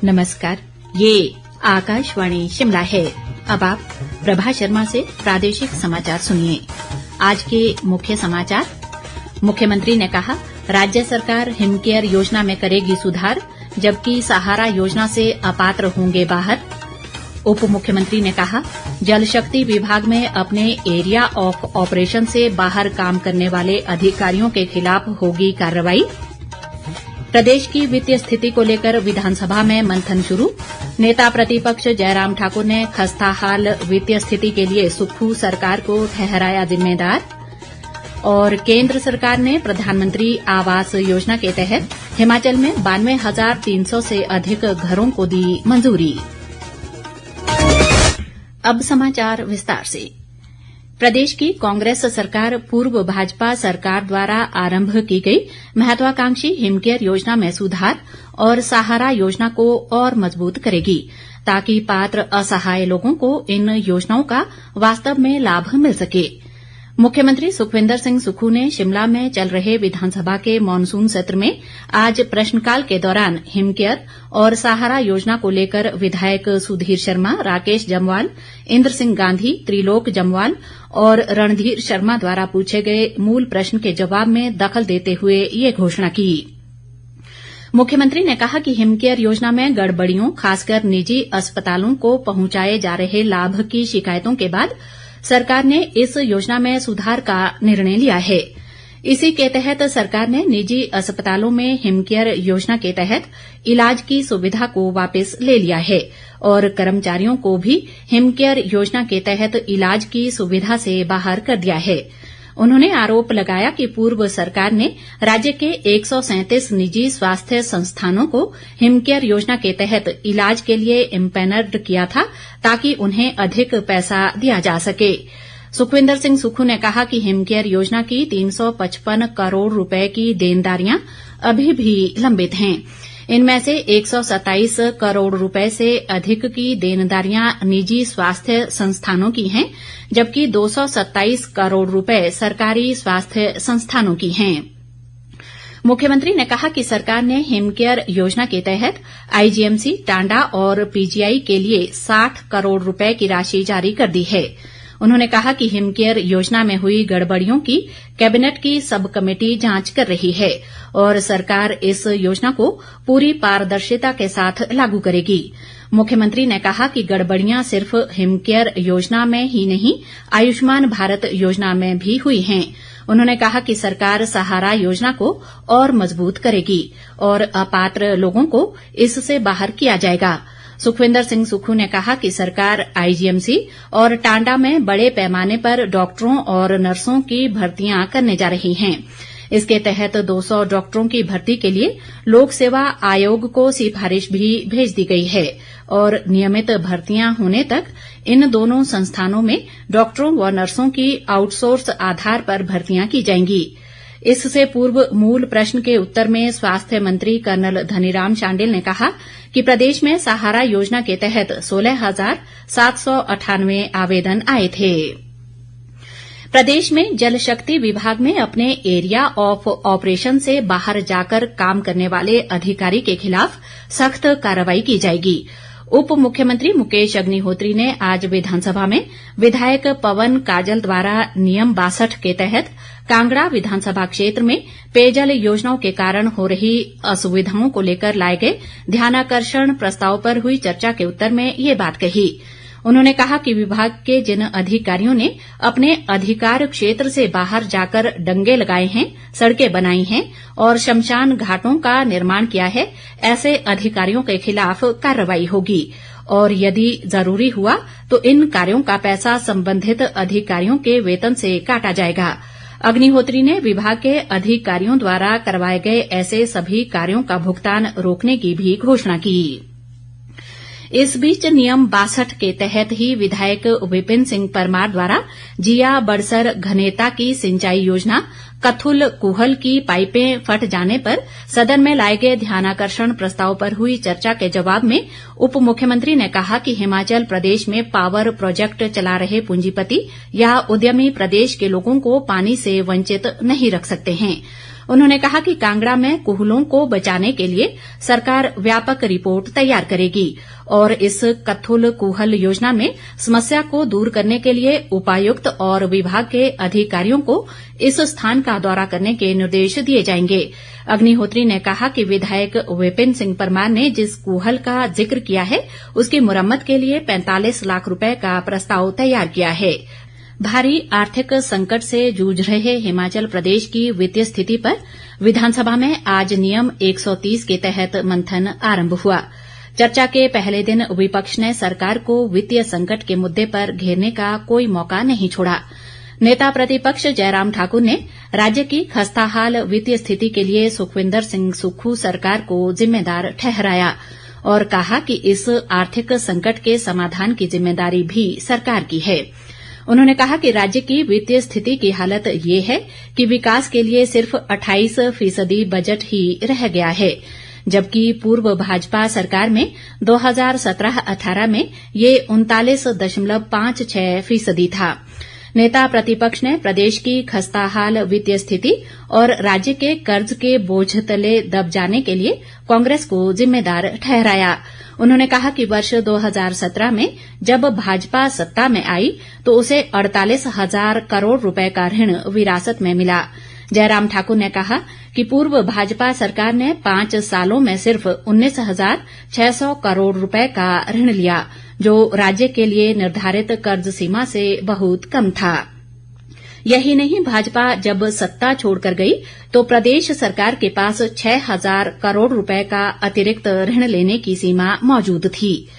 नमस्कार, ये आकाशवाणी शिमला है। अब आप प्रभा शर्मा से प्रादेशिक समाचार सुनिए। आज के मुख्य समाचार। मुख्यमंत्री ने कहा, राज्य सरकार हिमकेयर योजना में करेगी सुधार, जबकि सहारा योजना से अपात्र होंगे बाहर। उप मुख्यमंत्री ने कहा, जल शक्ति विभाग में अपने एरिया ऑफ ऑपरेशन से बाहर काम करने वाले अधिकारियों के खिलाफ होगी कार्रवाई। प्रदेश की वित्तीय स्थिति को लेकर विधानसभा में मंथन शुरू। नेता प्रतिपक्ष जयराम ठाकुर ने खस्ताहाल वित्तीय स्थिति के लिए सुक्खू सरकार को ठहराया जिम्मेदार। और केंद्र सरकार ने प्रधानमंत्री आवास योजना के तहत हिमाचल में 92,300 से अधिक घरों को दी मंजूरी। अब समाचार विस्तार से। प्रदेश की कांग्रेस सरकार पूर्व भाजपा सरकार द्वारा आरंभ की गई महत्वाकांक्षी हिमकेयर योजना में सुधार और सहारा योजना को और मजबूत करेगी, ताकि पात्र असहाय लोगों को इन योजनाओं का वास्तव में लाभ मिल सके। मुख्यमंत्री सुखविंदर सिंह सुक्खू ने शिमला में चल रहे विधानसभा के मॉनसून सत्र में आज प्रश्नकाल के दौरान हिमकेयर और सहारा योजना को लेकर विधायक सुधीर शर्मा, राकेश जम्वाल, इंद्र सिंह गांधी, त्रिलोक जम्वाल और रणधीर शर्मा द्वारा पूछे गए मूल प्रश्न के जवाब में दखल देते हुए ये घोषणा की। मुख्यमंत्री ने कहा कि हिमकेयर योजना में गड़बड़ियों, खासकर निजी अस्पतालों को पहुंचाए जा रहे लाभ की शिकायतों के बाद सरकार ने इस योजना में सुधार का निर्णय लिया है। इसी के तहत सरकार ने निजी अस्पतालों में हिमकेयर योजना के तहत इलाज की सुविधा को वापस ले लिया है और कर्मचारियों को भी हिमकेयर योजना के तहत इलाज की सुविधा से बाहर कर दिया है। उन्होंने आरोप लगाया कि पूर्व सरकार ने राज्य के 137 निजी स्वास्थ्य संस्थानों को हिमकेयर योजना के तहत इलाज के लिए इम्पैनल्ड किया था, ताकि उन्हें अधिक पैसा दिया जा सके। सुखविंदर सिंह सुक्खू ने कहा कि हिमकेयर योजना की 355 करोड़ रुपए की देनदारियां अभी भी लंबित हैं। इनमें से 127 करोड़ रुपए से अधिक की देनदारियां निजी स्वास्थ्य संस्थानों की हैं, जबकि 227 करोड़ रुपए सरकारी स्वास्थ्य संस्थानों की हैं। मुख्यमंत्री ने कहा कि सरकार ने हिमकेयर योजना के तहत आईजीएमसी, टांडा और पीजीआई के लिए 60 करोड़ रुपए की राशि जारी कर दी है। उन्होंने कहा कि हिमकेयर योजना में हुई गड़बड़ियों की कैबिनेट की सब कमेटी जांच कर रही है और सरकार इस योजना को पूरी पारदर्शिता के साथ लागू करेगी। मुख्यमंत्री ने कहा कि गड़बड़ियां सिर्फ हिमकेयर योजना में ही नहीं, आयुष्मान भारत योजना में भी हुई हैं। उन्होंने कहा कि सरकार सहारा योजना को और मजबूत करेगी और अपात्र लोगों को इससे बाहर किया जाएगा। सुखविंदर सिंह सुक्खू ने कहा कि सरकार आईजीएमसी और टांडा में बड़े पैमाने पर डॉक्टरों और नर्सों की भर्तियां करने जा रही हैं। इसके तहत 200 डॉक्टरों की भर्ती के लिए लोक सेवा आयोग को सिफारिश भी भेज दी गई है और नियमित भर्तियां होने तक इन दोनों संस्थानों में डॉक्टरों व नर्सों की आउटसोर्स आधार पर भर्तियां की जाएंगी। इससे पूर्व मूल प्रश्न के उत्तर में स्वास्थ्य मंत्री कर्नल धनीराम शांडिल ने कहा कि प्रदेश में सहारा योजना के तहत 16,798 आवेदन आए थे। प्रदेश में जल शक्ति विभाग में अपने एरिया ऑफ ऑपरेशन से बाहर जाकर काम करने वाले अधिकारी के खिलाफ सख्त कार्रवाई की जाएगी। उप मुख्यमंत्री मुकेश अग्निहोत्री ने आज विधानसभा में विधायक पवन काजल द्वारा नियम 62 के तहत कांगड़ा विधानसभा क्षेत्र में पेयजल योजनाओं के कारण हो रही असुविधाओं को लेकर लाए गए ध्यानाकर्षण प्रस्ताव पर हुई चर्चा के उत्तर में ये बात कही। उन्होंने कहा कि विभाग के जिन अधिकारियों ने अपने अधिकार क्षेत्र से बाहर जाकर डंगे लगाए हैं, सड़कें बनाई हैं और शमशान घाटों का निर्माण किया है, ऐसे अधिकारियों के खिलाफ कार्रवाई होगी और यदि जरूरी हुआ तो इन कार्यों का पैसा संबंधित अधिकारियों के वेतन से काटा जाएगा। अग्निहोत्री ने विभाग के अधिकारियों द्वारा करवाए गए ऐसे सभी कार्यों का भुगतान रोकने की भी घोषणा की। इस बीच नियम 62 के तहत ही विधायक विपिन सिंह परमार द्वारा जिया बड़सर घनेता की सिंचाई योजना कथुल कुहल की पाइपें फट जाने पर सदन में लाए गए ध्यानाकर्षण प्रस्ताव पर हुई चर्चा के जवाब में उप मुख्यमंत्री ने कहा कि हिमाचल प्रदेश में पावर प्रोजेक्ट चला रहे पूंजीपति या उद्यमी प्रदेश के लोगों को पानी से वंचित नहीं रख सकते हैं। उन्होंने कहा कि कांगड़ा में कूहलों को बचाने के लिए सरकार व्यापक रिपोर्ट तैयार करेगी और इस कथुल कूहल योजना में समस्या को दूर करने के लिए उपायुक्त और विभाग के अधिकारियों को इस स्थान का दौरा करने के निर्देश दिए जाएंगे। अग्निहोत्री ने कहा कि विधायक विपिन सिंह परमार ने जिस कूहल का जिक्र किया है उसकी मुरम्मत के लिए 45 लाख रुपए का प्रस्ताव तैयार किया है। भारी आर्थिक संकट से जूझ रहे हिमाचल प्रदेश की वित्तीय स्थिति पर विधानसभा में आज नियम 130 के तहत मंथन आरंभ हुआ। चर्चा के पहले दिन विपक्ष ने सरकार को वित्तीय संकट के मुद्दे पर घेरने का कोई मौका नहीं छोड़ा। नेता प्रतिपक्ष जयराम ठाकुर ने राज्य की खस्ताहाल वित्तीय स्थिति के लिए सुखविंदर सिंह सुक्खू सरकार को जिम्मेदार ठहराया और कहा कि इस आर्थिक संकट के समाधान की जिम्मेदारी भी सरकार की है। उन्होंने कहा कि राज्य की वित्तीय स्थिति की हालत ये है कि विकास के लिए सिर्फ 28% बजट ही रह गया है, जबकि पूर्व भाजपा सरकार में 2017-18 में ये 39.56% था। नेता प्रतिपक्ष ने प्रदेश की खस्ताहाल वित्तीय स्थिति और राज्य के कर्ज के बोझ तले दब जाने के लिए कांग्रेस को जिम्मेदार ठहराया। उन्होंने कहा कि वर्ष 2017 में जब भाजपा सत्ता में आई तो उसे 48,000 करोड़ रुपए का ऋण विरासत में मिला। जयराम ठाकुर ने कहा कि पूर्व भाजपा सरकार ने 5 सालों में सिर्फ 19,600 करोड़ रुपए का ऋण लिया, जो राज्य के लिए निर्धारित कर्ज सीमा से बहुत कम था। यही नहीं, भाजपा जब सत्ता छोड़कर गई तो प्रदेश सरकार के पास 6,000 करोड़ रुपए का अतिरिक्त ऋण लेने की सीमा मौजूद थी।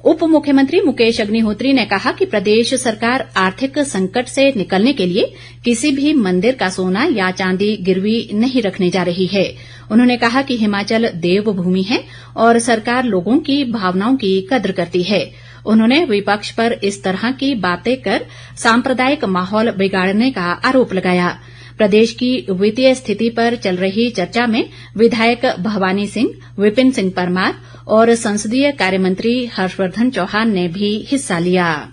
उप मुख्यमंत्री मुकेश अग्निहोत्री ने कहा कि प्रदेश सरकार आर्थिक संकट से निकलने के लिए किसी भी मंदिर का सोना या चांदी गिरवी नहीं रखने जा रही है। उन्होंने कहा कि हिमाचल देवभूमि है और सरकार लोगों की भावनाओं की कद्र करती है। उन्होंने विपक्ष पर इस तरह की बातें कर सांप्रदायिक माहौल बिगाड़ने का आरोप लगाया। प्रदेश की वित्तीय स्थिति पर चल रही चर्चा में विधायक भवानी सिंह, विपिन सिंह परमार और संसदीय कार्यमंत्री हर्षवर्धन चौहान ने भी हिस्सा लिया।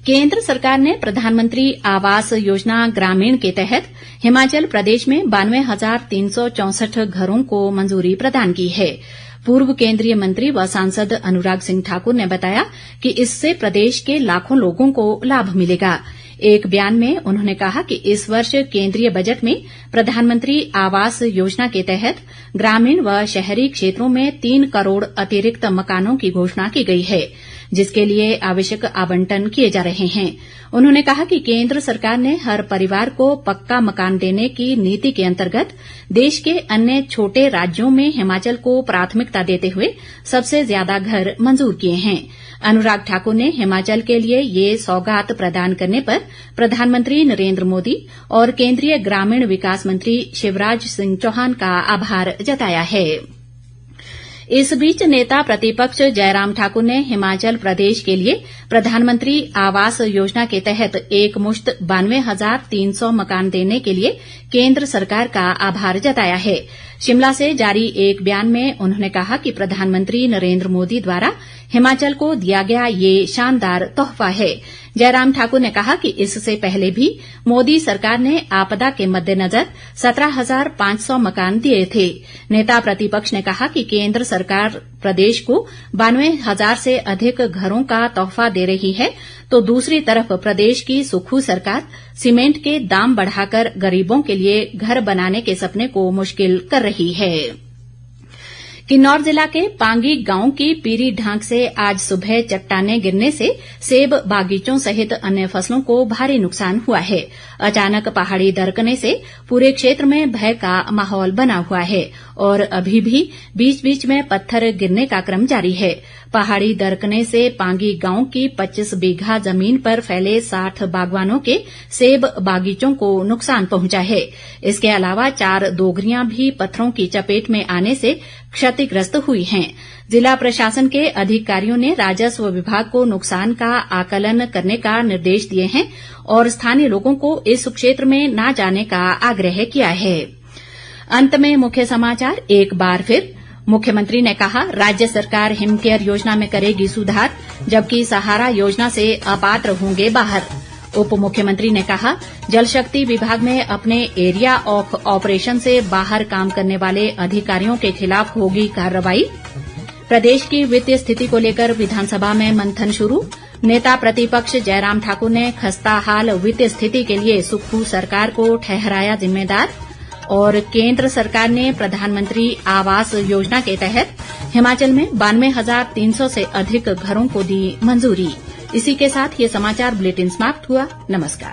केंद्र सरकार ने प्रधानमंत्री आवास योजना ग्रामीण के तहत हिमाचल प्रदेश में 92,364 घरों को मंजूरी प्रदान की है। पूर्व केंद्रीय मंत्री व सांसद अनुराग सिंह ठाकुर ने बताया कि इससे प्रदेश के लाखों लोगों को लाभ मिलेगा। एक बयान में उन्होंने कहा कि इस वर्ष केंद्रीय बजट में प्रधानमंत्री आवास योजना के तहत ग्रामीण व शहरी क्षेत्रों में 3 करोड़ अतिरिक्त मकानों की घोषणा की गई है, जिसके लिए आवश्यक आवंटन किए जा रहे हैं। उन्होंने कहा कि केंद्र सरकार ने हर परिवार को पक्का मकान देने की नीति के अंतर्गत देश के अन्य छोटे राज्यों में हिमाचल को प्राथमिकता देते हुए सबसे ज्यादा घर मंजूर किए हैं। अनुराग ठाकुर ने हिमाचल के लिए ये सौगात प्रदान करने पर प्रधानमंत्री नरेंद्र मोदी और केंद्रीय ग्रामीण विकास मंत्री शिवराज सिंह चौहान का आभार जताया है। इस बीच नेता प्रतिपक्ष जयराम ठाकुर ने हिमाचल प्रदेश के लिए प्रधानमंत्री आवास योजना के तहत एक मुश्त 92,300 मकान देने के लिए केंद्र सरकार का आभार जताया है। शिमला से जारी एक बयान में उन्होंने कहा कि प्रधानमंत्री नरेंद्र मोदी द्वारा हिमाचल को दिया गया ये शानदार तोहफा है। जयराम ठाकुर ने कहा कि इससे पहले भी मोदी सरकार ने आपदा के मद्देनजर 17,500 मकान दिए थे। नेता प्रतिपक्ष ने कहा कि केंद्र सरकार प्रदेश को 92,000 से अधिक घरों का तोहफा दे रही है, तो दूसरी तरफ प्रदेश की सुक्खू सरकार सीमेंट के दाम बढ़ाकर गरीबों के लिए घर बनाने के सपने को मुश्किल कर रही है। किन्नौर जिला के पांगी गांव की पीरी ढांक से आज सुबह चट्टाने गिरने से सेब बागीचों सहित अन्य फसलों को भारी नुकसान हुआ है। अचानक पहाड़ी दरकने से पूरे क्षेत्र में भय का माहौल बना हुआ है और अभी भी बीच बीच में पत्थर गिरने का क्रम जारी है। पहाड़ी दरकने से पांगी गांव की 25 बीघा जमीन पर फैले 60 बागवानों के सेब बागीचों को नुकसान पहुंचा है। इसके अलावा 4 दोगरियां भी पत्थरों की चपेट में आने से क्षतिग्रस्त हुई हैं। जिला प्रशासन के अधिकारियों ने राजस्व विभाग को नुकसान का आकलन करने का निर्देश दिए हैं और स्थानीय लोगों को इस क्षेत्र में न जाने का आग्रह किया है। अंत में मुख्य समाचार एक बार फिर। मुख्यमंत्री ने कहा, राज्य सरकार हिमकेयर योजना में करेगी सुधार, जबकि सहारा योजना से अपात्र होंगे बाहर। उप मुख्यमंत्री ने कहा, जल शक्ति विभाग में अपने एरिया ऑफ ऑपरेशन से बाहर काम करने वाले अधिकारियों के खिलाफ होगी कार्रवाई। प्रदेश की वित्तीय स्थिति को लेकर विधानसभा में मंथन शुरू। नेता प्रतिपक्ष जयराम ठाकुर ने खस्ताहाल वित्तीय स्थिति के लिए सुक्खू सरकार को ठहराया जिम्मेदार। और केंद्र सरकार ने प्रधानमंत्री आवास योजना के तहत हिमाचल में 92,300 से अधिक घरों को दी मंजूरी। इसी के साथ ये समाचार बुलेटिन समाप्त हुआ। नमस्कार।